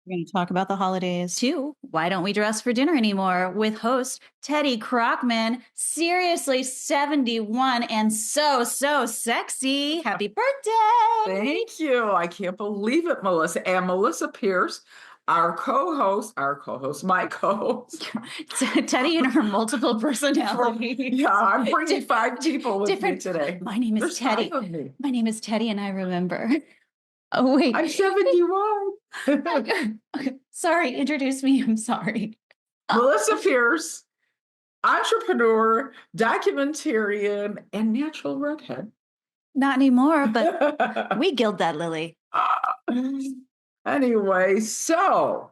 We're going to talk about the holidays. Two, why don't we dress for dinner anymore? With host Teddy Crockman, seriously 71 and so sexy. Happy birthday. Thank you. I can't believe it, Melissa. And Melissa Pierce, my co-host, Teddy and her multiple personalities. Yeah, I'm bringing five people with me different- today. My name is There's Teddy. five of me. My name is Teddy, and I remember. Oh, wait. I'm 71. Okay. Sorry, introduce me. I'm sorry. Melissa Pierce, entrepreneur, documentarian, and natural redhead. Not anymore, but we gild that lily. Anyway, so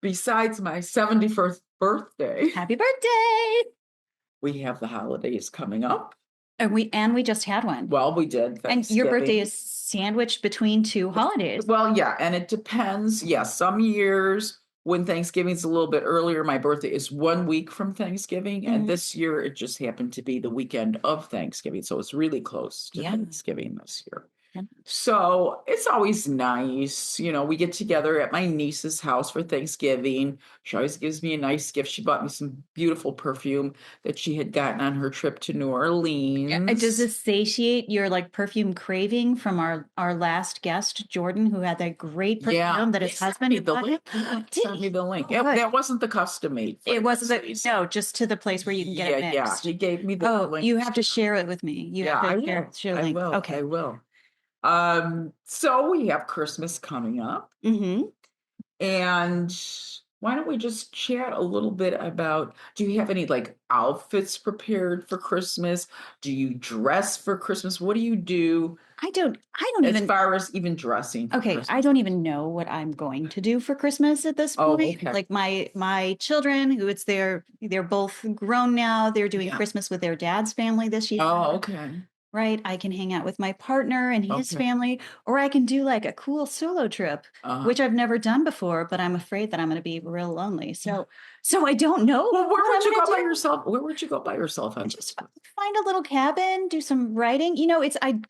besides my 71st birthday, Happy birthday. we have the holidays coming up. And we just had one. Well, we did. And your birthday is sandwiched between two holidays. Well, yeah, and it depends. Yeah, some years when Thanksgiving's a little bit earlier, my birthday is 1 week from Thanksgiving. And this year it just happened to be the weekend of Thanksgiving. So it's really close to Thanksgiving this year. So it's always nice. You know, we get together at my niece's house for Thanksgiving. She always gives me a nice gift. She bought me some beautiful perfume that she had gotten on her trip to New Orleans. Does this satiate your like perfume craving from our last guest, Jordan, who had that great perfume that his husband sent me the link. That wasn't the custom made. It wasn't no, just to the place where you can get it mixed. Yeah, he gave me the link. You have to share it with me. I will. Okay. I will. So we have Christmas coming up. And why don't we just chat a little bit about, do you have any like outfits prepared for Christmas? Do you dress for Christmas? What do you do? I don't as far as even dressing. Okay. Christmas. I don't even know what I'm going to do for Christmas at this point. Okay. Like my children, who they're both grown now. They're doing Christmas with their dad's family this year. Oh, okay. Right. I can hang out with my partner and his family, or I can do like a cool solo trip, which I've never done before, but I'm afraid that I'm going to be real lonely. So I don't know. Well, where would you go by yourself? Where would you go by yourself? Just find a little cabin, do some writing. You know, it's idyllic.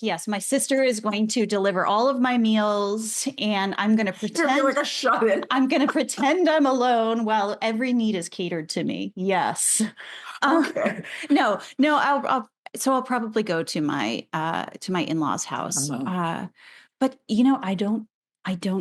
Yes. My sister is going to deliver all of my meals and I'm going to pretend you're like a shut-in. I'm going to pretend I'm alone while every need is catered to me. Yes. Okay. No, I'll probably go to my in-laws' house. But you know, I don't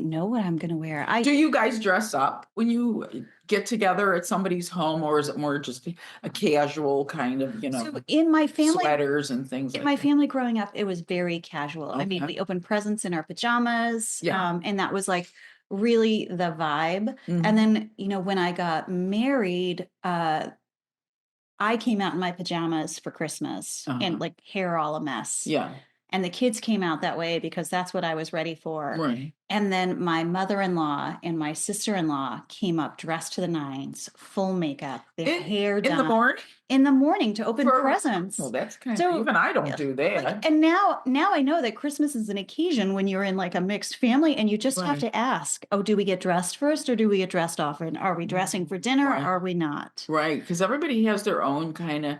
know what I'm going to wear. Do you guys dress up when you get together at somebody's home, or is it more just a casual kind of, So in my family, sweaters and things in my family growing up, it was very casual. Okay. I mean, we opened presents in our pajamas, and that was like really the vibe. And then, when I got married, I came out in my pajamas for Christmas and like hair all a mess. Yeah. And the kids came out that way because that's what I was ready for. Right. And then my mother-in-law and my sister-in-law came up dressed to the nines, full makeup, their hair done. In the morning to open presents. Well, that's kind of, even I don't do that. Like, and now I know that Christmas is an occasion when you're in like a mixed family and you just have to ask, do we get dressed first or do we get dressed often? Are we dressing for dinner or are we not? Right. Because everybody has their own kind of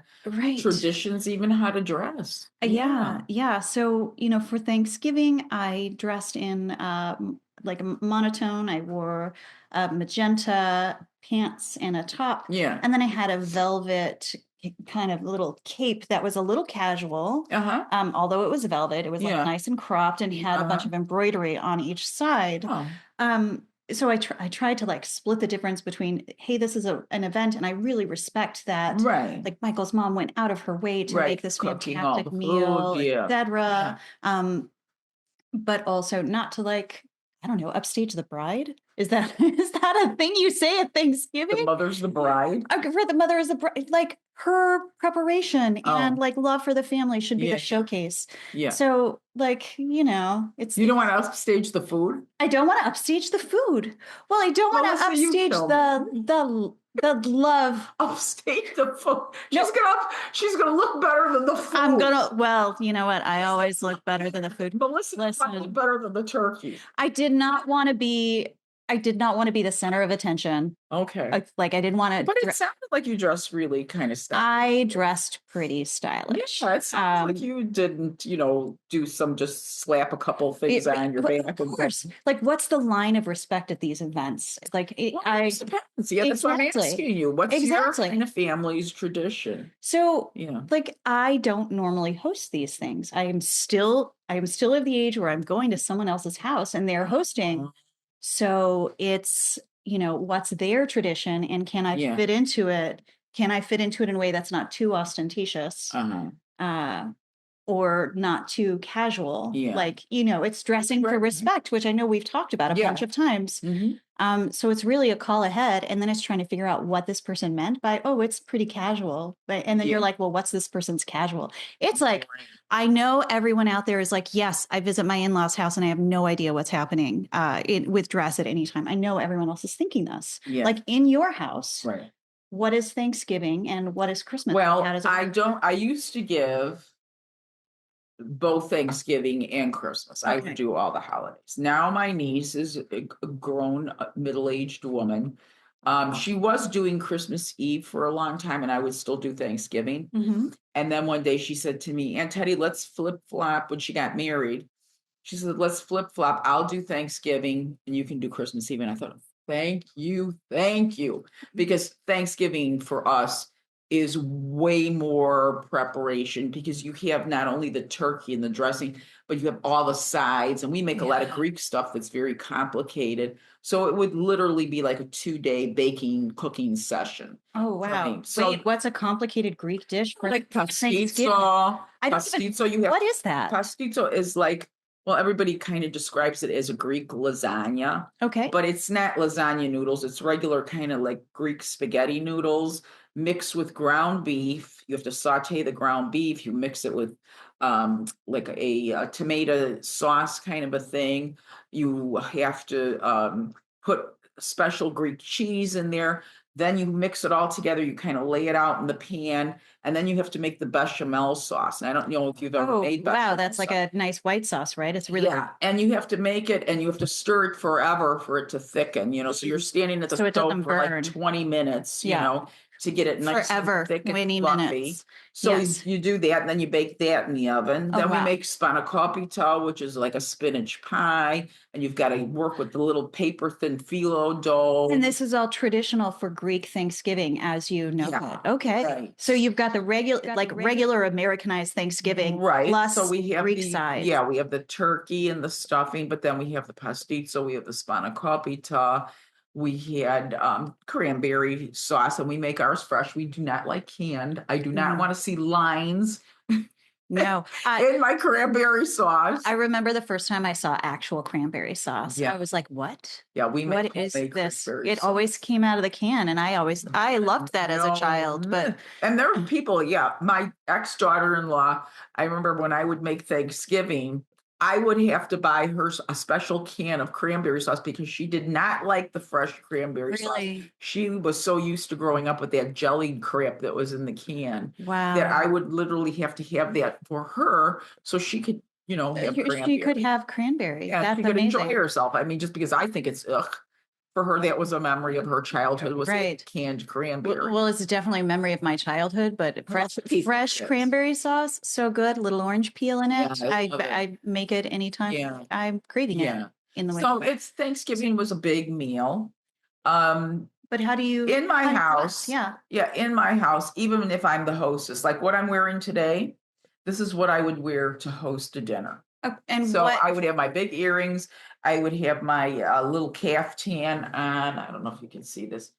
traditions, even how to dress. Yeah. So, for Thanksgiving, I dressed in like a monotone. I wore magenta pants and a top. Yeah. And then I had a velvet kind of little cape that was a little casual. Although it was velvet, it was like nice and cropped and had a bunch of embroidery on each side. So I tried to like split the difference between, hey, this is an event, and I really respect that. Right. Like Michael's mom went out of her way to make this fantastic meal, etc. But also not to like, I don't know, upstage the bride. Is that a thing you say at Thanksgiving? The mother's the bride. For the mother is the bride. Like her preparation and like love for the family should be the showcase. Yeah. So like, it's. You don't want to upstage the food? I don't want to upstage the food. Well, I don't want to upstage the love. Upstage the food. She's gonna look better than the food. Well, you know what? I always look better than the food. But listen, better than the turkey. I did not want to be I did not want to be the center of attention. Okay. Like I didn't want But to. it sounded like you dressed really kind of stylish. I dressed pretty stylish. Yeah, it sounds like you didn't, do some just slap a couple things on your back. Of course. Like, what's the line of respect at these events? Like, Well, it just depends. Yeah, that's why I'm asking you. What's your kind of family's tradition? So, Yeah. like, I don't normally host these things. I am still of the age where I'm going to someone else's house and they're hosting. So it's, what's their tradition and can I Yeah. fit into it? Can I fit into it in a way that's not too ostentatious? Uh-huh. Or not too casual. Yeah. Like, it's dressing for respect, which I know we've talked about a bunch of times. So it's really a call ahead. And then it's trying to figure out what this person meant by, oh, it's pretty casual. And then you're like, well, what's this person's casual? It's like, I know everyone out there is like, yes, I visit my in-laws house and I have no idea what's happening with dress at any time. I know everyone else is thinking this. Yeah. Like in your house, Right. what is Thanksgiving and what is Christmas? Well, I used to give both Thanksgiving and Christmas. I would do all the holidays. Now my niece is a grown middle-aged woman. She was doing Christmas Eve for a long time, and I would still do Thanksgiving. And then one day she said to me, Aunt Teddy, let's flip flop. When she got married, she said, let's flip flop. I'll do Thanksgiving and you can do Christmas Eve. And I thought, thank you. Because Thanksgiving for us is way more preparation because you have not only the turkey and the dressing, but you have all the sides. And we make a lot of Greek stuff that's very complicated. So it would literally be like a 2-day baking, cooking session. Oh, wow. So, wait, what's a complicated Greek dish for like Thanksgiving? pastizo. What is that? Pastizo is like, well, everybody kind of describes it as a Greek lasagna. Okay. But it's not lasagna noodles. It's regular kind of like Greek spaghetti noodles mixed with ground beef. You have to saute the ground beef. You mix it with like a tomato sauce kind of a thing. You have to put special Greek cheese in there. Then you mix it all together. You kind of lay it out in the pan, and then you have to make the bechamel sauce. And I don't know if you've ever made bechamel. Wow, that's like a nice white sauce, right? It's really and you have to make it, and you have to stir it forever for it to thicken. So you're standing at the stove for like 20 minutes. To get it nice forever, and thick and 20 fluffy. minutes. So you do that, and then you bake that in the oven. Then we wow. make spanakopita, which is like a spinach pie, and you've got to work with the little paper thin phyllo dough. And this is all traditional for Greek Thanksgiving, as you know. Yeah, okay. Right. So you've got the regular Americanized Thanksgiving, right? Plus so we have Greek side. Yeah, we have the turkey and the stuffing, but then we have the pastizo, we have the spanakopita. We had cranberry sauce, and we make ours fresh. We do not like canned. I do not want to see lines. No, in my cranberry sauce. I remember the first time I saw actual cranberry sauce. I was like, "What? Yeah, we make what is this?" It sauce. Always came out of the can, and I loved that as a child. But and there were people. Yeah, my ex-daughter-in-law. I remember when I would make Thanksgiving, I would have to buy her a special can of cranberry sauce because she did not like the fresh cranberry sauce. She was so used to growing up with that jellied crap that was in the can. Wow. That I would literally have to have that for her so she could, have cranberry. She could have cranberry. Yeah, That's she could amazing. enjoy herself. I mean, just because I think it's ugh. For her, that was a memory of her childhood, was canned cranberry. Well, it's definitely a memory of my childhood, but fresh cranberry sauce, so good. Little orange peel in it. I make it anytime. Yeah. I'm craving it in the winter. So it's Thanksgiving was a big meal. But how do you in my house? Yeah, in my house, even if I'm the hostess, like what I'm wearing today, this is what I would wear to host a dinner. And so I would have my big earrings. I would have my little caftan on. I don't know if you can see this.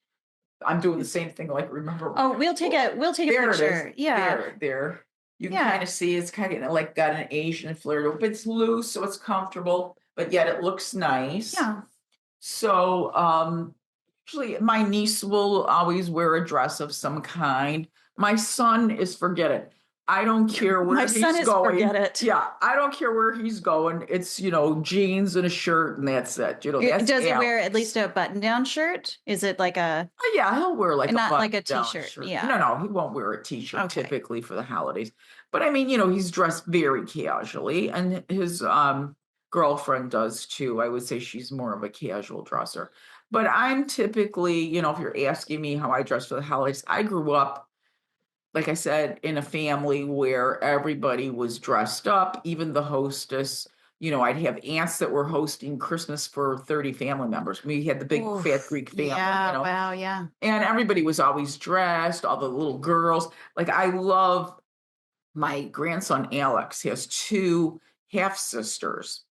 I'm doing the same thing. Like, remember? Oh, we'll take a picture. Yeah, there. You can kind of see it's kind of like got an Asian flair to it. But it's loose, so it's comfortable, but yet it looks nice. Yeah. So, usually my niece will always wear a dress of some kind. My son is, forget it. I don't care where he's going. Forget it. Yeah, I don't care where he's going. It's, jeans and a shirt, and that's it. Does he wear at least a button-down shirt? Is it like a? Yeah, he'll wear like not like a t-shirt. Shirt. Yeah. No, he won't wear a t-shirt typically for the holidays. But I mean, he's dressed very casually, and his girlfriend does too. I would say she's more of a casual dresser. But I'm typically, if you're asking me how I dress for the holidays, I grew up, like I said, in a family where everybody was dressed up, even the hostess. I'd have aunts that were hosting Christmas for 30 family members. We had the big fat Oof. Greek family, Yeah. Wow. Yeah. and everybody was always dressed, all the little girls. Like, I love my grandson Alex. He has two half sisters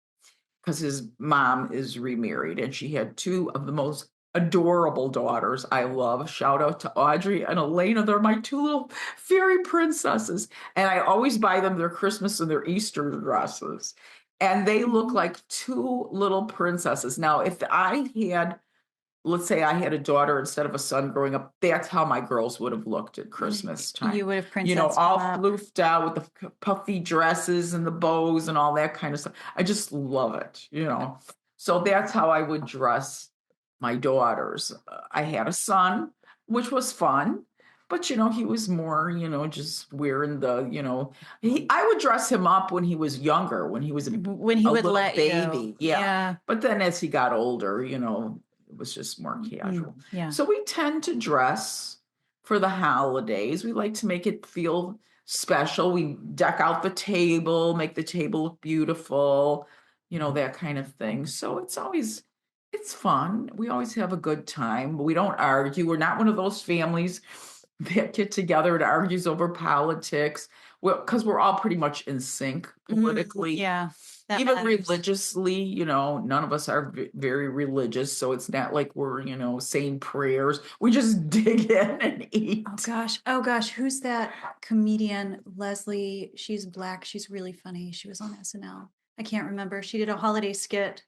because his mom is remarried, and she had two of the most adorable daughters I love. Shout out to Audrey and Elena. They're my two little fairy princesses. And I always buy them their Christmas and their Easter dresses. And they look like two little princesses. Now, if I had, let's say I had a daughter instead of a son growing up, that's how my girls would have looked at Christmas time. You would have princess all up. floofed out with the puffy dresses and the bows and all that kind of stuff. I just love it, So that's how I would dress my daughters. I had a son, which was fun, but he was more, just wearing I would dress him up when he was younger, when he was When he a would little let baby. you. Yeah. But then as he got older, it was just more casual. Yeah. So we tend to dress for the holidays. We like to make it feel special. We deck out the table, make the table look beautiful, that kind of thing. So it's fun. We always have a good time. We don't argue. We're not one of those families that get together and argues over politics. Well, because we're all pretty much in sync politically. Yeah. Even religiously, none of us are very religious. So it's not like we're, saying prayers. We just dig in and eat. Oh gosh. Who's that comedian? Leslie. She's Black. She's really funny. She was on SNL. I can't remember. She did a holiday skit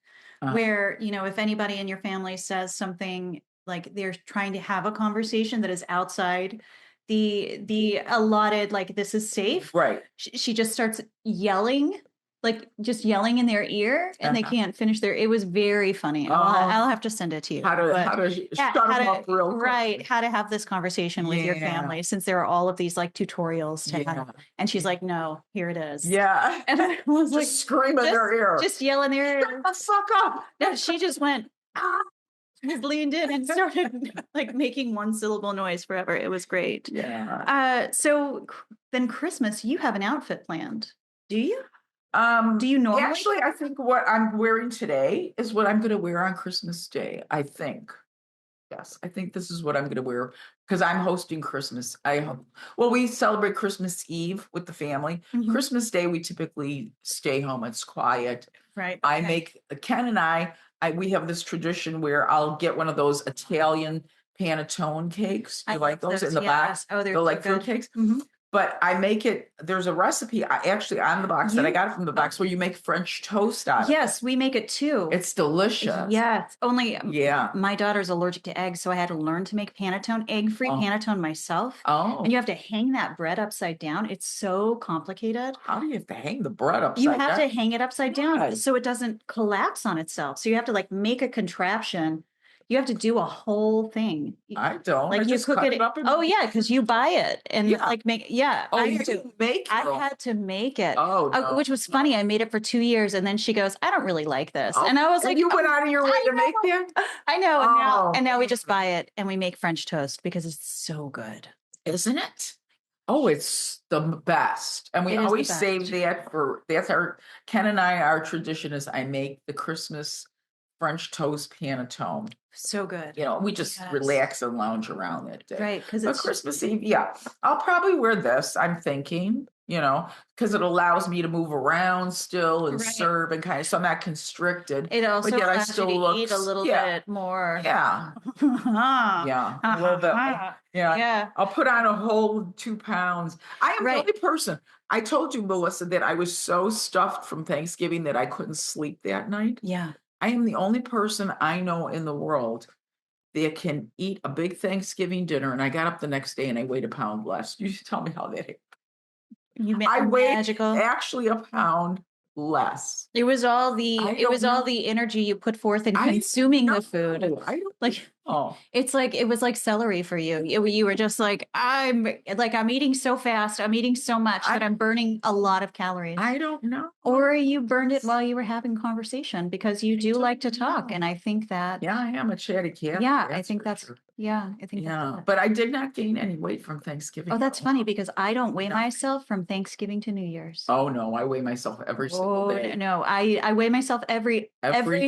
where, if anybody in your family says something, like they're trying to have a conversation that is outside the allotted, like this is safe. Right. She just starts yelling, like just yelling in their ear, and they can't finish it was very funny. I'll have to send it to you. How to shut them up real quick. Right. How to have this conversation with your family, since there are all of these like tutorials to have. And she's like, no, here it is. Yeah. And I was like, scream in their ear. Just yell in their ear. Shut the fuck up. No, she just went, just leaned in and started like making one syllable noise forever. It was great. Yeah. So then Christmas, you have an outfit planned. Do you? Do you normally? Actually, I think what I'm wearing today is what I'm going to wear on Christmas Day. I think. Yes, I think this is what I'm going to wear because I'm hosting Christmas. We celebrate Christmas Eve with the family. Mm-hmm. Christmas Day, we typically stay home. It's quiet. Right. I make Ken and we have this tradition where I'll get one of those Italian panettone cakes. You like those in the box? Oh, they're like fruit cakes. Mm-hmm. But I make it, there's a recipe actually on the box that I got from the box where you make French toast out of it. Yes, we make it too. It's delicious. Yes. Only my daughter's allergic to eggs, so I had to learn to make panettone, egg-free panettone myself. Oh. And you have to hang that bread upside down. It's so complicated. How do you have to hang the bread upside down? You have to hang it upside down so it doesn't collapse on itself. So you have to like make a contraption. You have to do a whole thing. I don't. Like you cook it up. Because you buy it and like make. Yeah. Oh, you didn't make it. I had to make it. Oh, no. Which was funny. I made it for 2 years, and then she goes, "I don't really like this," and I was like, "You went out of your way to make it." I know. And now we just buy it and we make French toast because it's so good, isn't it? Oh, it's the best. And we always save that Ken and I, our tradition is I make the Christmas French toast panettone. So good. We just relax and lounge around that day. Right. Because it's Christmas Eve. Yeah. I'll probably wear this, I'm thinking, because it allows me to move around still and serve and kind of, so I'm not constricted. It also allows you to eat a little bit more. Yeah. Yeah. A little bit. Yeah. I'll put on a whole 2 pounds. I am the only person. I told you, Melissa, that I was so stuffed from Thanksgiving that I couldn't sleep that night. Yeah. I am the only person I know in the world that can eat a big Thanksgiving dinner, and I got up the next day and I weighed a pound less. You tell me how that happened. I weighed actually a pound less. It was all the energy you put forth in consuming the food. I don't Oh, It's like, it was like celery for you. You were just like, I'm eating so fast. I'm eating so much that I'm burning a lot of calories. I don't know. Or you burned it while you were having conversation because you do like to talk. know. And I think that, Yeah, I am a chatty cat. yeah, I That's think for that's, sure. yeah, I think that's Yeah, it. but I did not gain any weight from Thanksgiving. Oh, that's though. funny because I don't weigh No. myself from Thanksgiving to New Year's. Oh no, I weigh myself every single Oh, day. no, I weigh myself Every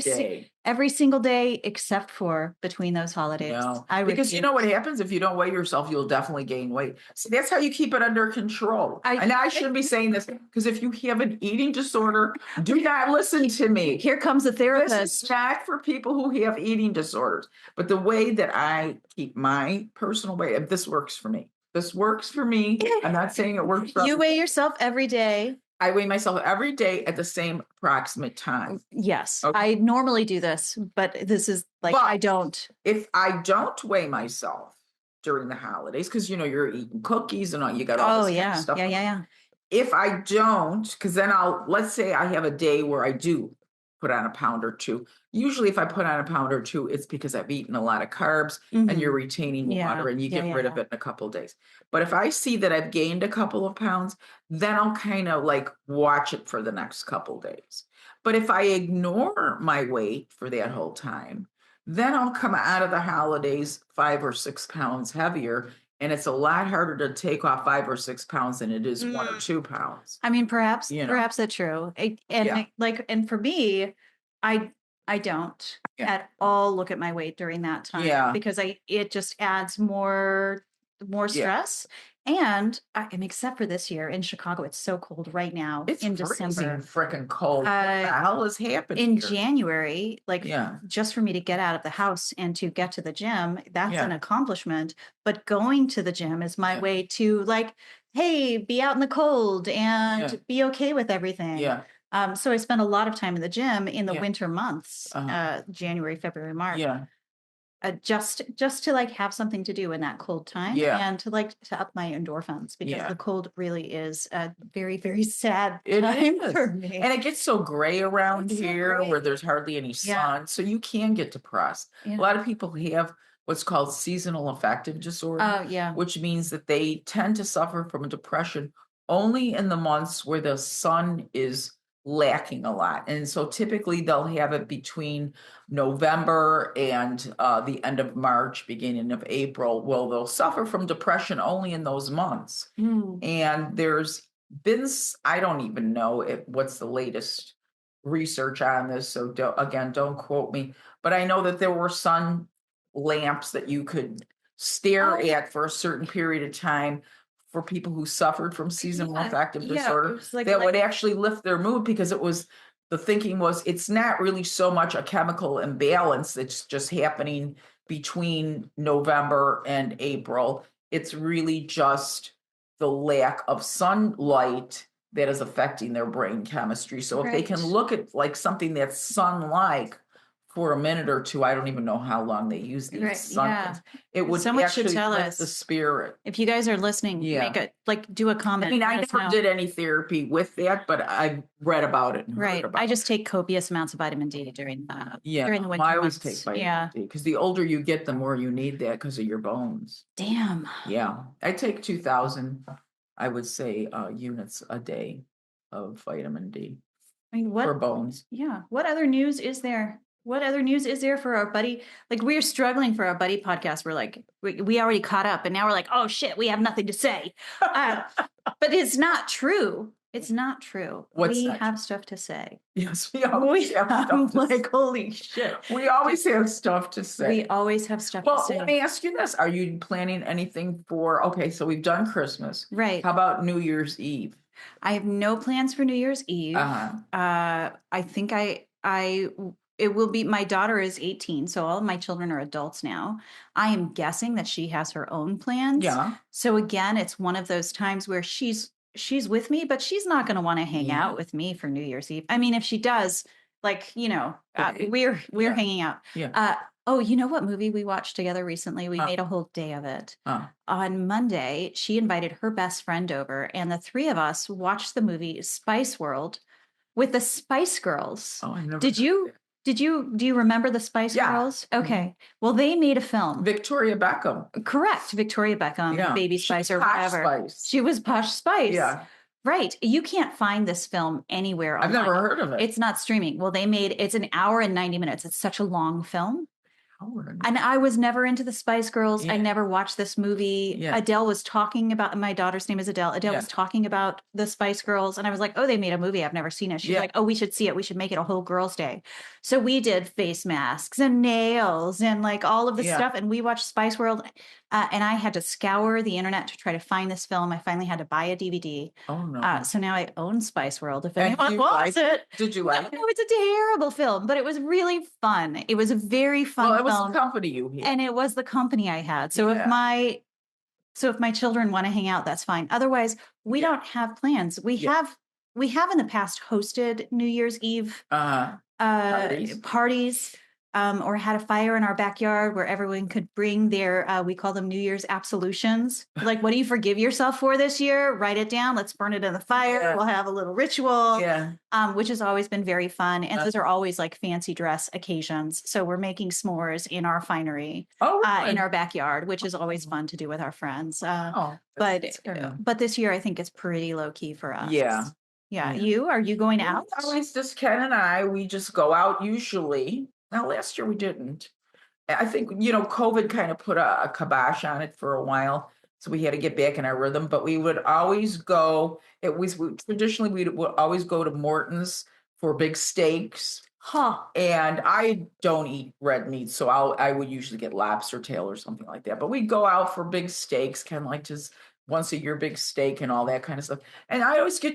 day. every single day except for between those holidays. No, I because you know what refuse. happens if you don't weigh yourself, you'll definitely gain weight. See, that's how you keep it under control. And I shouldn't be saying this because if you have an eating disorder, do not listen to me. Here comes a This therapist. is not for people who have eating disorders. But the way that I keep my personal weight, this works for me. This works for me. I'm not saying it works for You others. weigh yourself every day. I weigh myself every day at the same approximate time. Yes, Okay. I normally do this, but this is like, I But don't. if I don't weigh myself during the holidays, because you know you're eating cookies and all, you got all Oh, this kind of yeah. stuff. Yeah. If I don't, because then let's say I have a day where I do put on a pound or two. Usually, if I put on a pound or two, it's because I've eaten a lot of carbs and you're retaining Yeah. water and you get rid of Yeah. it in a couple of days. But if I see that I've gained a couple of pounds, then I'll kind of like watch it for the next couple of days. But if I ignore my weight for that whole time, then I'll come out of the holidays 5 or 6 pounds heavier. And it's a lot harder to take off 5 or 6 pounds than it is 1 or 2 pounds. I mean, perhaps You know. perhaps that's true. Yeah. And for me, I don't Yeah. at all look at my weight during that time Yeah. because it just adds more Yeah. stress. And except for this year in Chicago, it's so cold right now It's in freezing December. freaking cold. What the hell is happening In here? January, like Yeah. just for me to get out of the house and to get to the gym, that's Yeah. an accomplishment. But going to the gym is my Yeah. way to like, hey, be out in the cold and Yeah. be okay with everything. Yeah. So I spent a lot of time in the gym in the Yeah. winter months, January, February, March, Yeah. just to like have something to do in that cold time Yeah. and to like to up my endorphins because Yeah. the cold really is a very, very sad It time is. for me. And it gets so gray around It's so here gray. where there's hardly any sun. So you can get depressed. A Yeah. lot of people have what's called seasonal affective disorder, Oh, yeah. which means that they tend to suffer from depression only in the months where the sun is lacking a lot. And so typically they'll have it between November and the end of March, beginning of April. Well, they'll suffer from depression only in those months. And there's been, I don't even know what's the latest research on this. So don't quote me, but I know that there were sun lamps that you could stare at for a certain period of time for people who suffered from seasonal affective disorder that would actually lift their mood because the thinking was it's not really so much a chemical imbalance that's just happening between November and April. It's really just the lack of sunlight that is affecting their brain chemistry. So if they can look at like something that's sun-like for a minute or two, I don't even know how long they use these sun things. It would actually lift the spirit. If you guys are listening, do a comment. I mean, I never did any therapy with that, but I read about it and heard about I just take copious amounts of vitamin D during the winter I always months. take vitamin D because the older you get, the more you need that because of your bones. Damn. Yeah, I take 2,000, I would say, units a day of vitamin D. I mean, for bones. Yeah. What other news is there? What other news is there for our buddy? Like we're struggling for our buddy podcast. We're like, we already caught up and now we're like, oh shit, we have nothing to say. But it's not true. It's not true. We have stuff to say. Yes, we always have stuff to say. Holy shit. We always have stuff to say. We always have stuff to say. Well, let me ask you this. Are you planning anything so we've done Christmas. Right. How about New Year's Eve? I have no plans for New Year's Eve. I think it will be, my daughter is 18, so all of my children are adults now. I am guessing that she has her own plans. Yeah. So again, it's one of those times where she's with me, but she's not going to want to hang out with me for New Year's Eve. I mean, if she does, like, we're hanging out. Yeah. Oh, you know what movie we watched together recently? We made a whole day of it. On Monday, she invited her best friend over, and the three of us watched the movie Spice World with the Spice Girls. Oh, I never. Did you? Do you remember the Spice Yeah. Girls? Okay. Well, they made a film. Victoria Beckham. Correct. Victoria Beckham, Yeah. Baby Spice or Posh whatever. Spice. She was Posh Spice. Yeah. Right. You can't find this film anywhere online. I've never heard of it. It's not streaming. Well, it's an hour and 90 minutes. It's such a long film. And I was never into the Spice Girls. Yeah. I never watched this movie. Yeah. Adele was talking about, my daughter's name is Adele. Adele was talking about the Spice Girls. And I was like, oh, they made a movie. I've never seen it. She's like, oh, we should see it. We should make it a whole girls' day. So we did face masks and nails and like all of the stuff. And we watched Spice World. And I had to scour the internet to try to find this film. I finally had to buy a DVD. Oh, no. So now I own Spice World if anyone wants it. Did you like it? No, it's a terrible film, but it was really fun. It was a very fun film. Well, it was the company you had. And it was the company I had. So if my children want to hang out, that's fine. Otherwise, we don't have plans. We have in the past hosted New Year's Eve parties. Or had a fire in our backyard where everyone could bring their, we call them New Year's absolutions. Like, what do you forgive yourself for this year? Write it down. Let's burn it in the fire. Yeah. We'll have a little ritual, which has always been very fun. And those are always like fancy dress occasions. So we're making s'mores in our finery, in our backyard, which is always fun to do with our friends. But this year, I think it's pretty low key for us. Yeah. Are you going out? Always just Ken and I, we just go out usually. Now, last year we didn't. I think, COVID kind of put a kibosh on it for a while. So we had to get back in our rhythm, but we would always go. Traditionally, we would always go to Morton's for big steaks. And I don't eat red meat, so I would usually get lobster tail or something like that. But we'd go out for big steaks, kind of like just once a year big steak and all that kind of stuff. And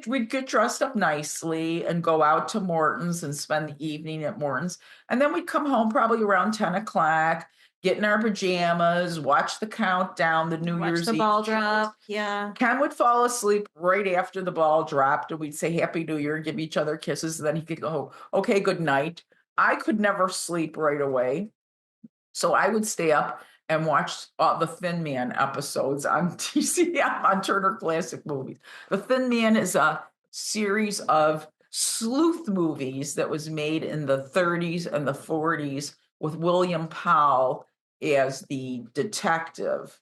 we'd get dressed up nicely and go out to Morton's and spend the evening at Morton's. And then we'd come home probably around 10 o'clock, get in our pajamas, watch the countdown, the New Year's Eve. Watch the ball drop. Yeah. Ken would fall asleep right after the ball dropped, and we'd say Happy New Year, give each other kisses. And then he could go, okay, good night. I could never sleep right away. So I would stay up and watched the Thin Man episodes on TCM, on Turner Classic Movies. The Thin Man is a series of sleuth movies that was made in the 30s and the 40s with William Powell as the detective.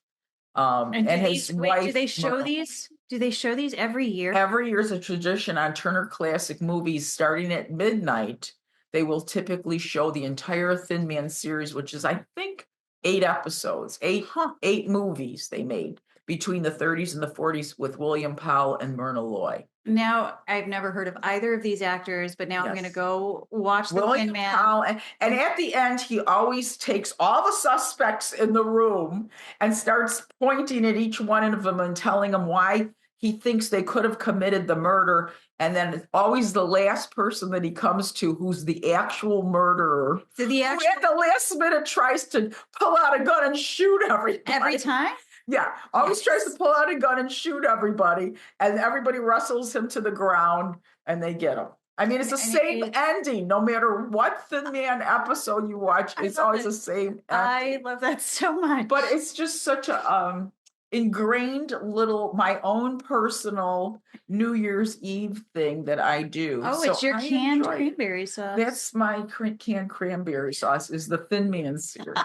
And his wife. Do they show these? Do they show these every year? Every year is a tradition on Turner Classic Movies. Starting at midnight, they will typically show the entire Thin Man series, which is, I think, 8 episodes, eight movies they made between the 30s and the 40s with William Powell and Myrna Loy. Now, I've never heard of either of these actors, but now I'm going to go watch the Thin Man. Powell, and at the end, he always takes all the suspects in the room and starts pointing at each one of them and telling them why he thinks they could have committed the murder. And then it's always the last person that he comes to who's the actual murderer. So who at the last minute tries to pull out a gun and shoot everybody. Every time? Yeah, always tries to pull out a gun and shoot everybody. And everybody wrestles him to the ground and they get him. I mean, it's the same ending. No matter what Thin Man episode you watch, it's always the same ending. I love that so much. But it's just such a... ingrained little, my own personal New Year's Eve thing that I do. Oh, it's your canned cranberry sauce. That's my canned cranberry sauce, is the Thin Man series.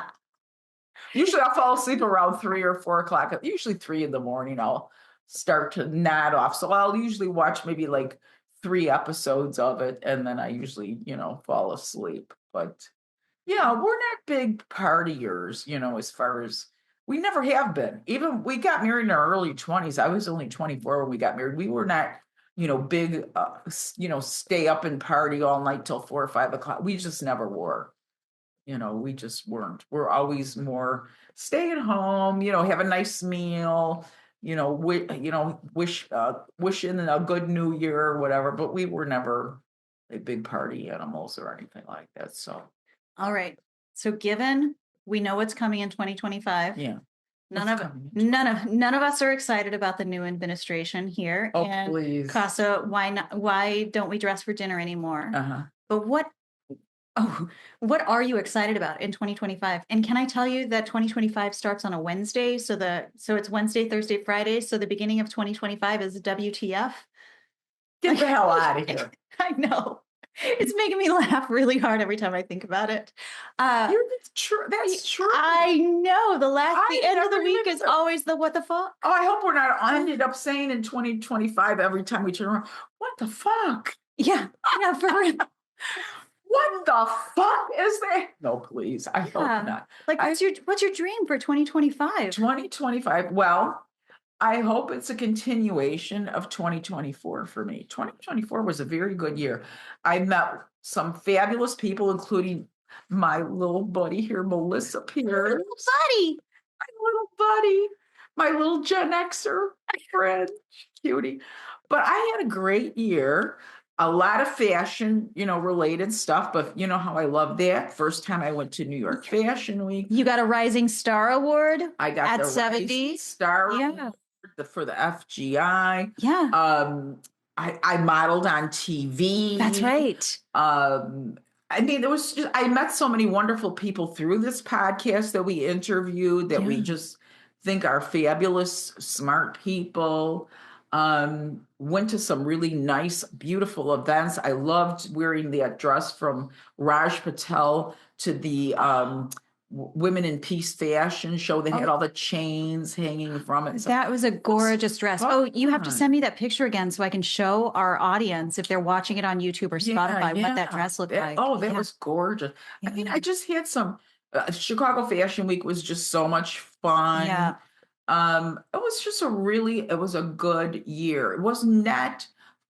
Usually I'll fall asleep around 3 or 4 o'clock. Usually 3 in the morning, I'll start to nod off. So I'll usually watch maybe like 3 episodes of it. And then I usually, fall asleep. But yeah, we're not big partiers, as far as, we never have been. Even we got married in our early 20s. I was only 24 when we got married. We were not, big, stay up and party all night till 4 or 5 o'clock. We just never were. We just weren't. We're always more stay at home, have a nice meal, wish in a good new year or whatever. But we were never a big party animals or anything like that. So, all right. So given we know what's coming in 2025. Yeah. None of us are excited about the new administration here. Oh, and please. Casa, why don't we dress for dinner anymore? But what are you excited about in 2025? And can I tell you that 2025 starts on a Wednesday? So it's Wednesday, Thursday, Friday. So the beginning of 2025 is WTF. Get the hell out of here. I know. It's making me laugh really hard every time I think about it. Uh, That's true. That's true. I know the I end of the never week even is always the what the fuck. Oh, I hope we're not ended up saying in 2025 every time we turn around, what the fuck? Yeah, yeah, for real. What the fuck is that? No, please. I hope Yeah. not. Like, I, what's your dream for 2025? 2025. Well, I hope it's a continuation of 2024 for me. 2024 was a very good year. I met some fabulous people, including my little buddy here, Melissa Pierce. Little buddy. My little buddy, my little Gen Xer friend, cutie. But I had a great year. A lot of fashion, related stuff, but you know how I love that. First time I went to New York Fashion Week. You got a Rising Star Award I got at the 70. Rising Star Yeah. for the FGI. Yeah. I modeled on TV. That's right. I mean, I met so many wonderful people through this podcast that we interviewed that we just think are fabulous, smart people. Went to some really nice, beautiful events. I loved wearing that dress from Raj Patel to the Women in Peace fashion show that had all the chains hanging from it. So that was a gorgeous dress. fun. Oh, you have to send me that picture again so I can show our audience, if they're watching it on YouTube or Spotify, what that dress looked like. Oh, that was gorgeous. I mean, I just had some Chicago Fashion Week was just so much fun. Yeah. It was just it was a good year. It was not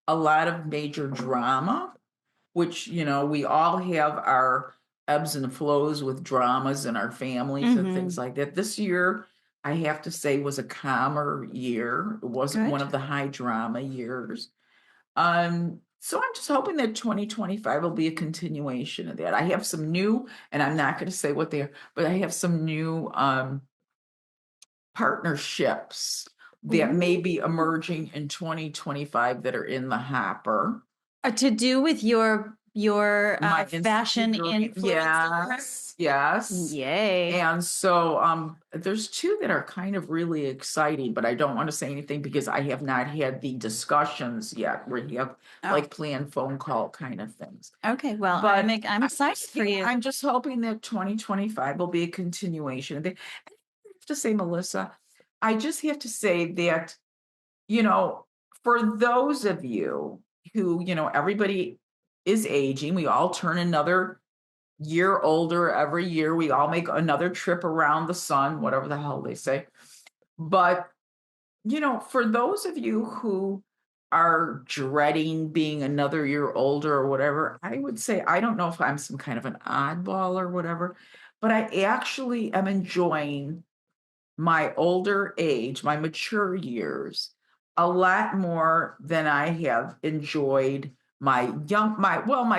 a lot of major drama, which, we all have our ebbs and flows with dramas in our families and things like that. This year, I have to say, was a calmer year. It wasn't one of the high drama years. So I'm just hoping that 2025 will be a continuation of that. I have some new, and I'm not going to say what they are, but I have some new partnerships that may be emerging in 2025 that are in the hopper. To do with your fashion influence. Yes. Yay. And so there's two that are kind of really exciting, but I don't want to say anything because I have not had the discussions yet where you have like planned phone call kind of things. Okay, well, But I'm excited for you. I'm just hoping that 2025 will be a continuation. I have to say, Melissa, I just have to say that, for those of you who, everybody is aging, we all turn another year older every year. We all make another trip around the sun, whatever the hell they say. But, for those of you who are dreading being another year older or whatever, I would say, I don't know if I'm some kind of an oddball or whatever, but I actually am enjoying my older age, my mature years, a lot more than I have enjoyed my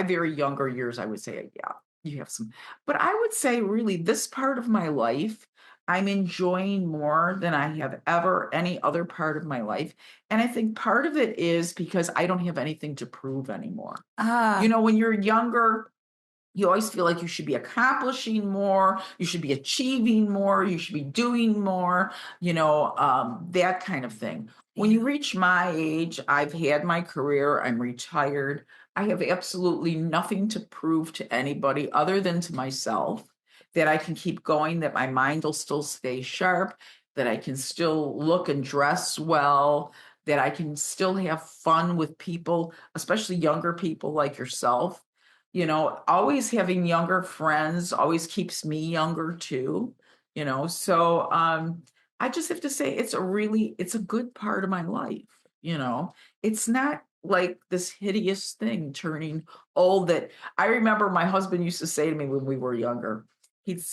very younger years, I would say. Yeah, you have some, but I would say really this part of my life, I'm enjoying more than I have ever any other part of my life. And I think part of it is because I don't have anything to prove anymore. When you're younger, you always feel like you should be accomplishing more, you should be achieving more, you should be doing more, that kind of thing. When you reach my age, I've had my career, I'm retired. I have absolutely nothing to prove to anybody other than to myself that I can keep going, that my mind will still stay sharp, that I can still look and dress well, that I can still have fun with people, especially younger people like yourself. Always having younger friends always keeps me younger too, so I just have to say it's a good part of my life. It's not like this hideous thing turning old that I remember my husband used to say to me when we were younger.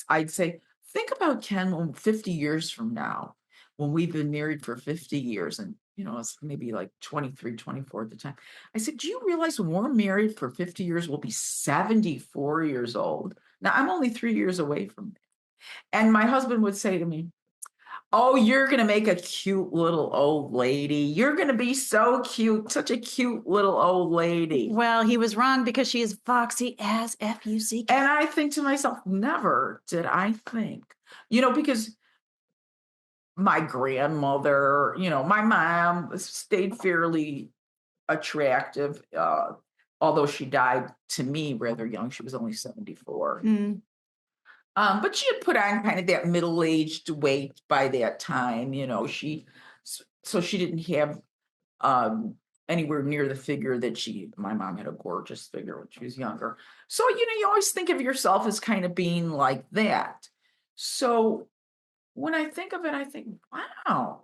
I'd say, think about Ken 50 years from now, when we've been married for 50 years and it's maybe like 23, 24 at the time. I said, do you realize when we're married for 50 years, we'll be 74 years old? Now, I'm only 3 years away from it. And my husband would say to me, oh, you're going to make a cute little old lady. You're going to be so cute, such a cute little old lady. Well, he was wrong because she is foxy as F-U-C-K. And I think to myself, never did I think, because my grandmother, my mom stayed fairly attractive. although she died to me rather young. She was only 74. Mm. But she had put on kind of that middle-aged weight by that time, so she didn't have anywhere near the figure that my mom had a gorgeous figure when she was younger. So, you always think of yourself as kind of being like that. So when I think of it, I think, wow,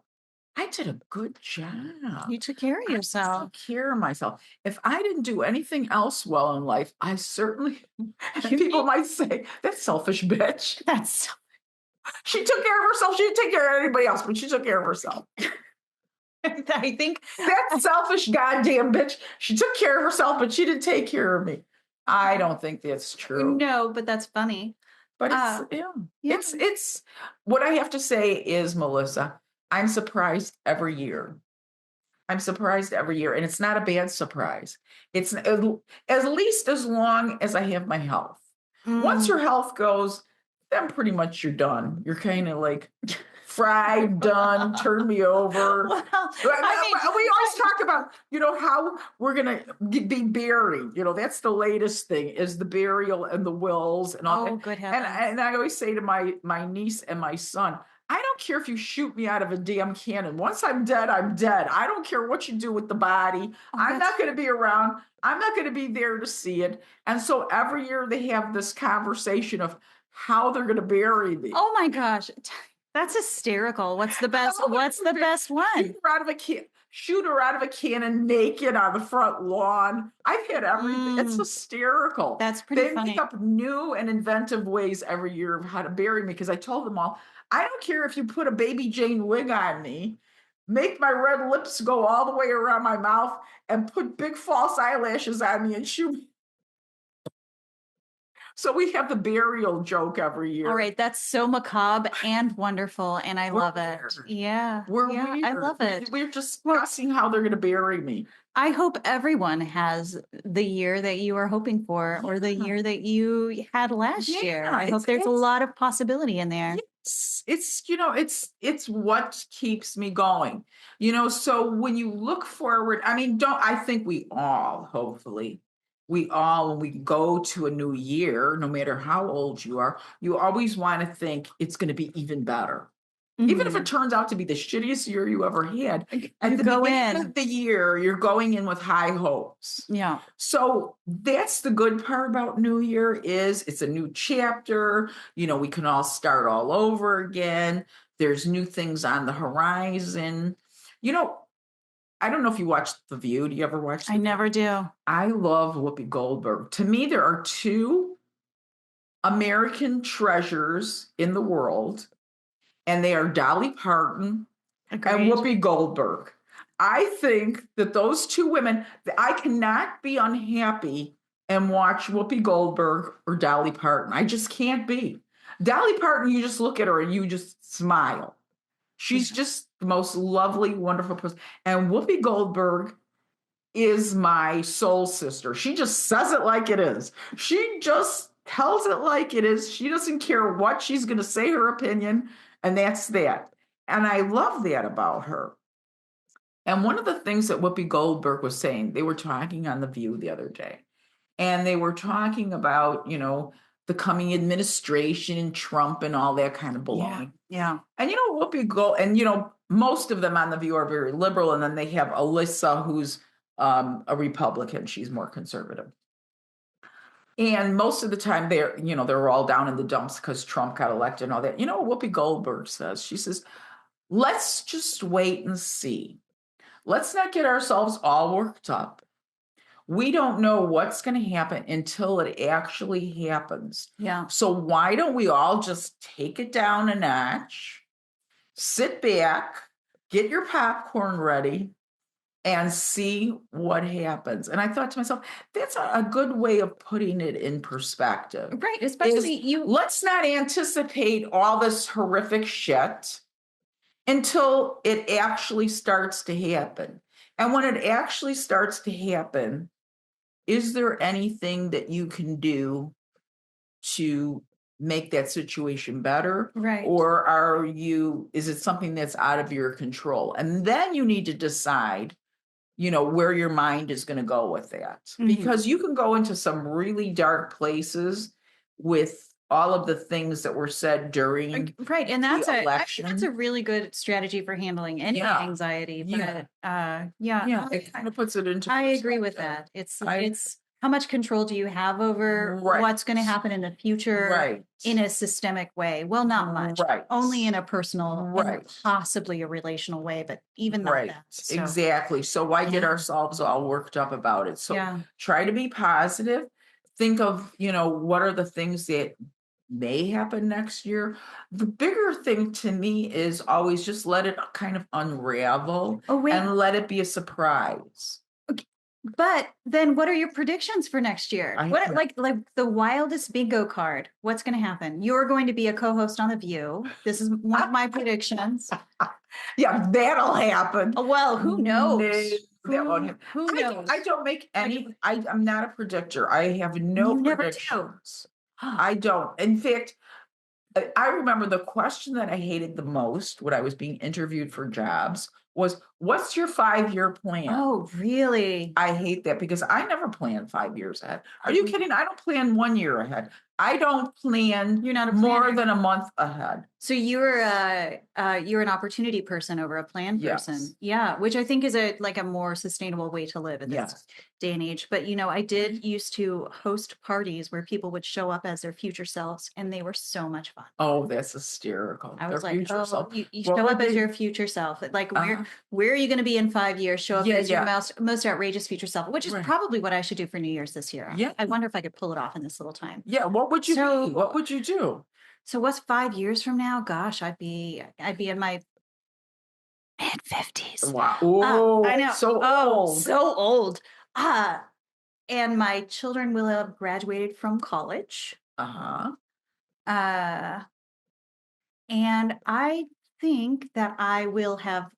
I did a good job. You took care of I yourself. took care of myself. If I didn't do anything else well in life, I certainly, people might say, that's selfish bitch. That's She took care of herself. She didn't take care of anybody else, but she took care of herself. I think That selfish goddamn bitch. She took care of herself, but she didn't take care of me. I don't think that's true. no, but that's funny. But it's what I have to say is, Melissa, I'm surprised every year. I'm surprised every year, and it's not a bad surprise. It's at least as long as I have my health. Once your health goes, then pretty much you're done. You're kind of like fried, done, turn me over. Well, we always talk about, how we're gonna be buried. That's the latest thing is the burial and the wills and all. Oh, good heavens. And I always say to my niece and my son, I don't care if you shoot me out of a damn cannon. Once I'm dead, I'm dead. I don't care what you do with the body. I'm not going to be around. I'm not going to be there to see it. And so every year they have this conversation of how they're going to bury me. Oh my gosh. That's hysterical. What's the best one? Shoot her out of a cannon naked on the front lawn. I've had everything. It's hysterical. That's pretty funny. They make up new and inventive ways every year of how to bury me because I told them all, I don't care if you put a Baby Jane wig on me, make my red lips go all the way around my mouth, and put big false eyelashes on me and shoot me. So we have the burial joke every year. All right, that's so macabre and wonderful, and I love it. Yeah, I love it. We're just discussing how they're going to bury me. I hope everyone has the year that you are hoping for, or the year that you had last year. I hope there's a lot of possibility in there. It's what keeps me going. So when you look forward, I think we all, hopefully, when we go to a new year, no matter how old you are, you always want to think it's going to be even better. Even if it turns out to be the shittiest year you ever had, at the beginning of the year, you're going in with high hopes. Yeah. So that's the good part about New Year is it's a new chapter. We can all start all over again. There's new things on the horizon. I don't know if you watched The View. Do you ever watch The View? I never do. I love Whoopi Goldberg. To me, there are two American treasures in the world, and they are Dolly Parton and Whoopi Goldberg. I think that those two women, I cannot be unhappy and watch Whoopi Goldberg or Dolly Parton. I just can't be. Dolly Parton, you just look at her and you just smile. She's just the most lovely, wonderful person. And Whoopi Goldberg is my soul sister. She just says it like it is. She just tells it like it is. She doesn't care what she's going to say, her opinion, and that's that. And I love that about her. And one of the things that Whoopi Goldberg was saying, they were talking on The View the other day, and they were talking about, the coming administration and Trump and all that kind of baloney. Yeah. And Whoopi Goldberg, and most of them on The View are very liberal, and then they have Alyssa, who's a Republican. She's more conservative. And most of the time they're all down in the dumps because Trump got elected and all that. What Whoopi Goldberg says? She says, let's just wait and see. Let's not get ourselves all worked up. We don't know what's going to happen until it actually happens. Yeah. So why don't we all just take it down a notch, sit back, get your popcorn ready, and see what happens. And I thought to myself, that's a good way of putting it in perspective. Right. Especially let's not anticipate all this horrific shit until it actually starts to happen. And when it actually starts to happen, is there anything that you can do to make that situation better? Right. Or is it something that's out of your control? And then you need to decide, where your mind is going to go with that. Mhm. Because you can go into some really dark places with all of the things that were said during Right, and the I think election. that's a really good strategy for handling any Yeah. anxiety, Yeah. but, Yeah, it kind of puts it into I agree with perspective. that. It's how much control do you have over Right. what's gonna happen in the future Right. in a systemic way? Well, not much. Right. Only in a personal and Right. possibly a relational way, but even not Right. that. So, Exactly. So why get yeah. ourselves all worked up about it? So Yeah. try to be positive. Think of, what are the things that may happen next year. The bigger thing to me is always just let it kind of unravel Oh, wait. and let it be a surprise. Okay. But then what are your predictions for next year? I What know. like the wildest bingo card? What's going to happen? You're going to be a co-host on The View. This is one of my predictions. Yeah, that'll happen. Oh, well, who knows? No, that won't happen. Who knows? I don't make any. I'm not a predictor. I have no You never do. predictions. I don't. In fact, I remember the question that I hated the most when I was being interviewed for jobs was, "What's your 5-year plan?" Oh, really? I hate that because I never plan 5 years ahead. Are you kidding? I don't plan 1 year ahead. I don't plan You're not a more planner. than a month ahead. So you're an opportunity person over a plan person. Yes. Yeah, which I think is a more sustainable way to live in this Yes. day and age. But I did used to host parties where people would show up as their future selves, and they were so much fun. Oh, that's hysterical. I Their was like, future oh, self. you What show would up as they- your future self. Like Uh-huh. where are you going to be in 5 years? Show up Yeah, as your yeah. most outrageous future self, which is Right. probably what I should do for New Year's this year. Yeah. I wonder if I could pull it off in this little time. Yeah, what would you So- be? What would you do? So what's 5 years from now? Gosh, I'd be in my mid-50s. Wow. Oh, I know. so old. So old. And my children will have graduated from college. Uh-huh. Uh, and I think that I will have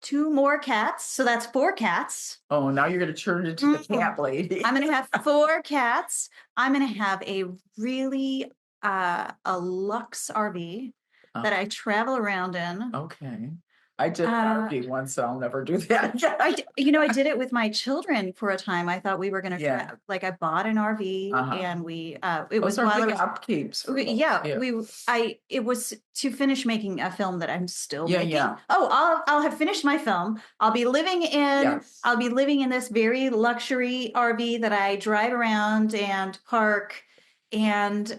2 more cats. So that's 4 cats. Oh, now you're going to turn it into the cat lady. I'm going to have 4 cats. I'm going to have a really a luxe RV that I travel around in. Okay. I did an RV once, so I'll never do that again. I did it with my children for a time. I thought we were going to Yeah. I bought an RV and we it was Those are while I big was upkeeps. for those. yeah, it was to finish making a film that I'm still Yeah, making. yeah. Oh, I'll have finished my film. I'll be living in this very luxury RV that I drive around and park and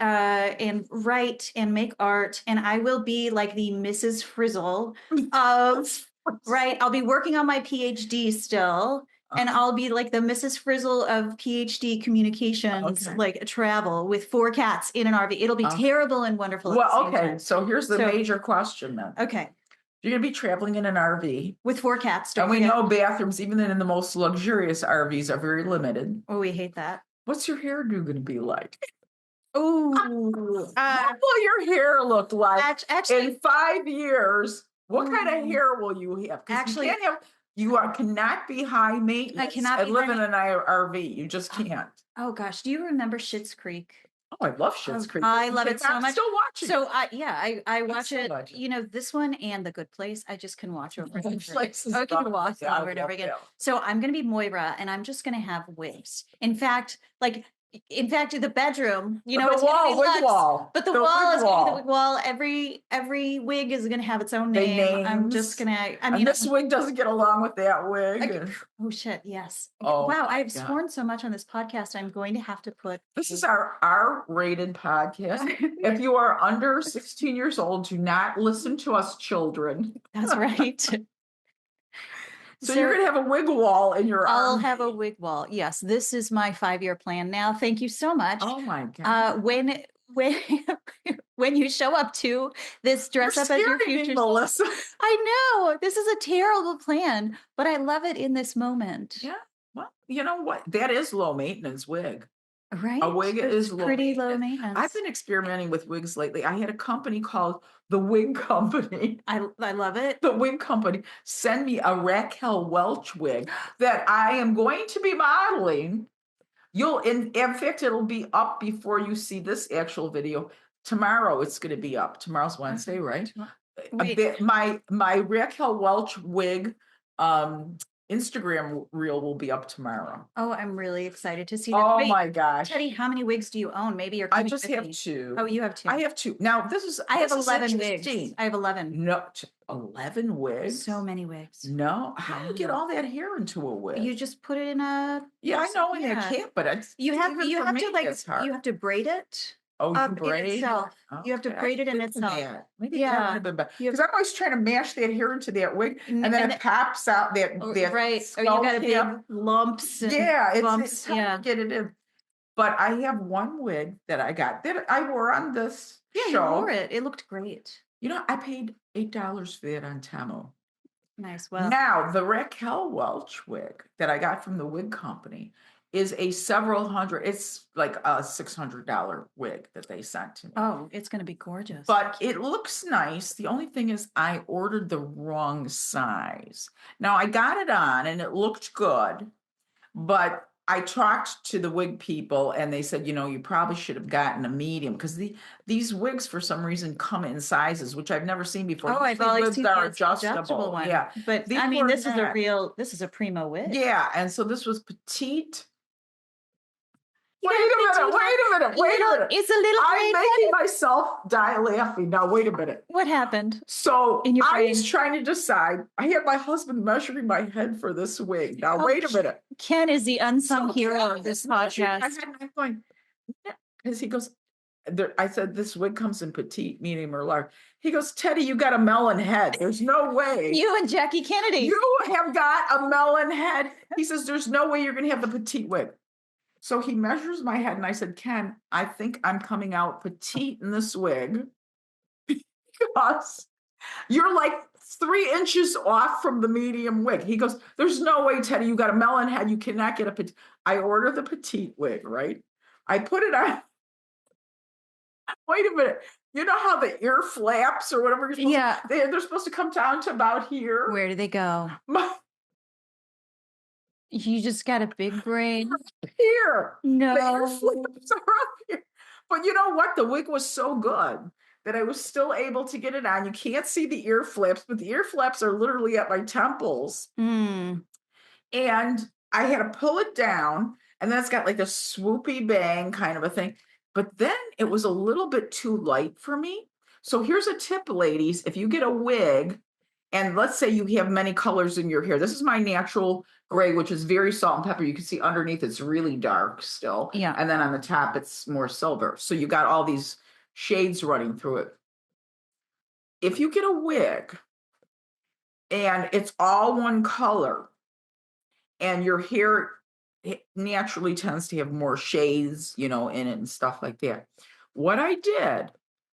write and make art, and I will be like the Mrs. Frizzle of right. I'll be working on my PhD still. And I'll be like the Mrs. Frizzle of PhD communications, like travel with 4 cats in an RV. It'll be terrible and wonderful. Well, okay. So here's the major question then. Okay. You're going to be traveling in an RV. With 4 cats. And we know bathrooms, even in the most luxurious RVs, are very limited. Oh, we hate that. What's your hairdo going to be like? Oh, what will your hair look like actually, in 5 years? What kind of hair will you have? Actually, you cannot be high maintenance. I cannot live in an RV. You just can't. Oh gosh, do you remember Schitt's Creek? Oh, I love Schitt's Creek. I love it so much. I'm still watching. So I watch it. This one and The Good Place. I just can watch over and over. I can watch over and over again. So I'm gonna be Moira, and I'm just gonna have wigs. In fact, the bedroom, the wall, but the wall is going to be the wig wall. Every wig is going to have its own name. I'm just going to, and this wig doesn't get along with that wig. Oh shit. Yes. Oh, wow. I've sworn so much on this podcast. I'm going to have to put. This is our R-rated podcast. If you are under 16 years old, do not listen to us children. That's right. So you're going to have a wig wall in your I'll have a wig wall. Yes, this is my 5-year plan now. Thank you so much. Oh my God. When you show up to this dress up as your future Melissa. I know. This is a terrible plan, but I love it in this moment. Yeah. Well, you know what? That is low maintenance wig. Right. A wig is pretty low maintenance. I've been experimenting with wigs lately. I had a company called the Wig Company. I love it. The Wig Company send me a Raquel Welch wig that I am going to be modeling. In fact, it'll be up before you see this actual video. Tomorrow it's going to be up. Tomorrow's Wednesday, right? My Raquel Welch wig Instagram reel will be up tomorrow. Oh, I'm really excited to see that. Oh Wait, my gosh. Teddy, how many wigs do you own? Maybe you're I coming just with have me. 2. Oh, you have 2. I have 2. Now I have this is 11 wigs. interesting. I have 11. No, 11 wigs? So many wigs. No. How do you get all that hair into a wig? You just put it in a. Yeah, I know in a cap, but it's You have even for me, to like it's hard. you have to braid it. Oh, you In braid? itself. You have to Okay, braid it in think of itself. that. Maybe that Yeah. would have been better. You have- Because I'm always trying to mash that hair into that wig, and then and it pops out that right. Or you skull got a big cap. lumps and Yeah, it's bumps. tough Yeah. to get it in. But I have one wig that I got that I wore on this Yeah, you show. wore it. It looked great. You know, I paid $8 for that on Temu. Nice. Well, Now, the Raquel Welch wig that I got from the wig company is a several hundred, it's like a $600 wig that they sent to me. oh, it's going to be gorgeous. But it looks nice. The only thing is I ordered the wrong size. Now I got it on and it looked good, but I talked to the wig people and they said, you probably should have gotten a medium because these wigs for some reason come in sizes, which I've never seen before. Oh, I've always wigs seen are the adjustable one. Yeah. But These I mean, were this is not. this is a primo wig. Yeah. And so this was petite. You Wait a minute. It's a little I'm braid. making myself die laughing. Now, wait a minute. What happened? So In your I was brain? trying to decide. I had my husband measuring my head for this wig. Now, Oh, wait a minute. Ken is the unsung So hero Ken of this is measuring my podcast. head, and I'm going, because he goes, I said, this wig comes in petite, medium, or large. He goes, Teddy, you got a melon head. There's no way. You and Jackie Kennedy. You have got a melon head. He says, there's no way you're going to have the petite wig. So he measures my head, and I said, Ken, I think I'm coming out petite in this wig because you're like 3 inches off from the medium wig. He goes, there's no way, Teddy, you got a melon head. You cannot get a petite. I ordered the petite wig, right? I put it on. Wait a minute. You know how the ear flaps or whatever you're supposed to, they're supposed to come down to about here? Where do they go? You just got a big brain. Here. No. The ear flaps are up here. But you know what? The wig was so good that I was still able to get it on. You can't see the ear flaps, but the ear flaps are literally at my temples. Mm. And I had to pull it down, and then it's got like a swoopy bang kind of a thing. But then it was a little bit too light for me. So here's a tip, ladies. If you get a wig, and let's say you have many colors in your hair. This is my natural gray, which is very salt and pepper. You can see underneath it's really dark still. Yeah. And then on the top, it's more silver. So you got all these shades running through it. If you get a wig and it's all one color and your hair naturally tends to have more shades, in it and stuff like that. What I did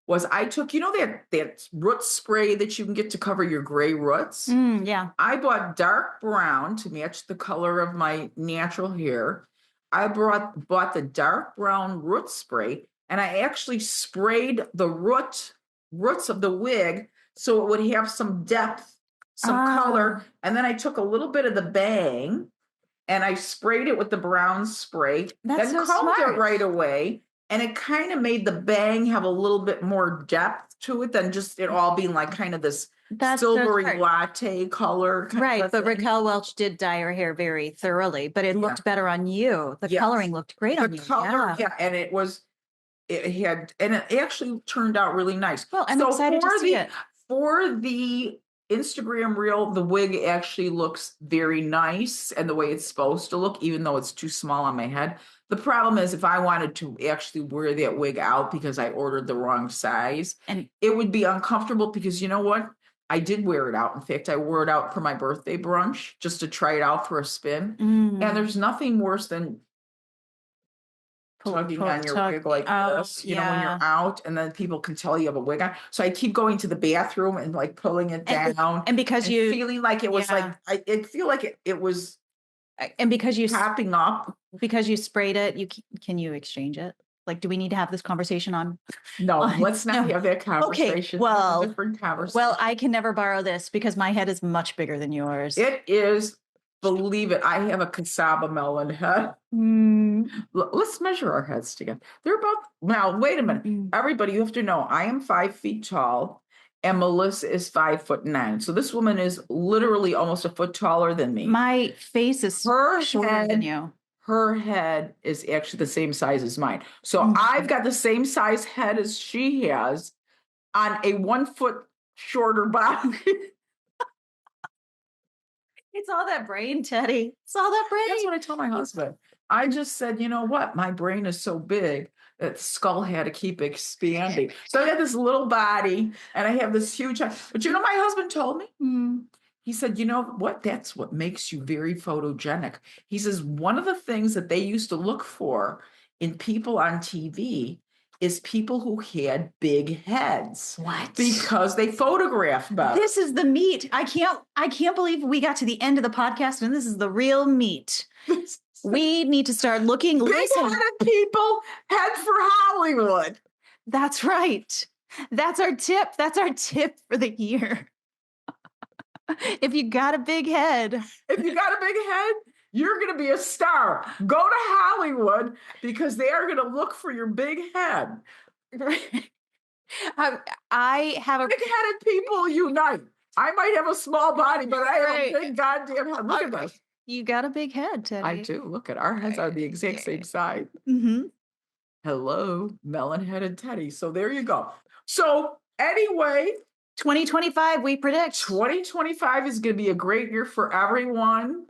was I took, that root spray that you can get to cover your gray roots. Yeah. I bought dark brown to match the color of my natural hair. I bought the dark brown root spray, and I actually sprayed the roots of the wig so it would have some depth, some color. And then I took a little bit of the bang and I sprayed it with the brown spray. That's then so colored smart. it right away. And it kind of made the bang have a little bit more depth to it than just it all being like kind of this silvery latte color. Right. But Raquel Welch did dye her hair very thoroughly, but it looked better on you. The coloring looked great on you. Color, and it actually turned out really nice. Well, I'm excited to see it. For the Instagram reel, the wig actually looks very nice and the way it's supposed to look, even though it's too small on my head. The problem is if I wanted to actually wear that wig out because I ordered the wrong size, and it would be uncomfortable because you know what? I did wear it out. In fact, I wore it out for my birthday brunch just to try it out for a spin. And there's nothing worse than tugging on your wig like this, when you're out, and then people can tell you have a wig on. So I keep going to the bathroom and like pulling it down, and because you feeling like it was like I feel like it was, and because you popping up because you sprayed it. Can you exchange it? Like, do we need to have this conversation on? No, let's not have that conversation. Okay, well, different conversation. Well, I can never borrow this because my head is much bigger than yours. It is. Believe it, I have a cassava melon head. Let's measure our heads together. They're about, now, wait a minute. Everybody, you have to know, I am 5 feet tall and Melissa is 5'9". So this woman is literally almost a foot taller than me. My face is shorter than you. Her head is actually the same size as mine. So I've got the same size head as she has on a 1 foot shorter body. It's all that brain, Teddy. It's all that brain. That's what I told my husband. I just said, you know what? My brain is so big that the skull had to keep expanding. So I got this little body and I have this huge head. But you know, my husband told me, he said, you know what? That's what makes you very photogenic. He says, one of the things that they used to look for in people on TV is people who had big heads. What? Because they photograph better. This is the meat. I can't believe we got to the end of the podcast and this is the real meat. We need to start looking. Big-headed people head for Hollywood. That's right. That's our tip. That's our tip for the year. If you got a big head. You're going to be a star. Go to Hollywood because they are going to look for your big head. I have a big-headed people unite. I might have a small body, but I have a big goddamn head. Look at this. You got a big head, Teddy. I do. Look at our heads are the exact same size. Mm-hmm. Hello, melon-headed Teddy. So there you go. So anyway, 2025, we predict. 2025 is going to be a great year for everyone.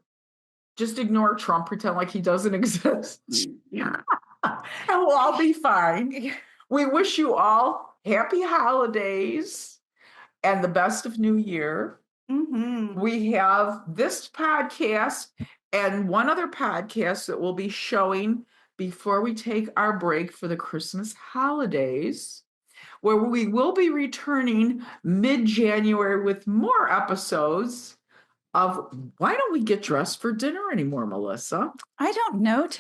Just ignore Trump, pretend like he doesn't exist. And we'll all be fine. We wish you all happy holidays and the best of New Year. Mm-hmm. We have this podcast and one other podcast that we'll be showing before we take our break for the Christmas holidays, where we will be returning mid-January with more episodes of Why Don't We Get Dressed for Dinner Anymore, Melissa? I don't know.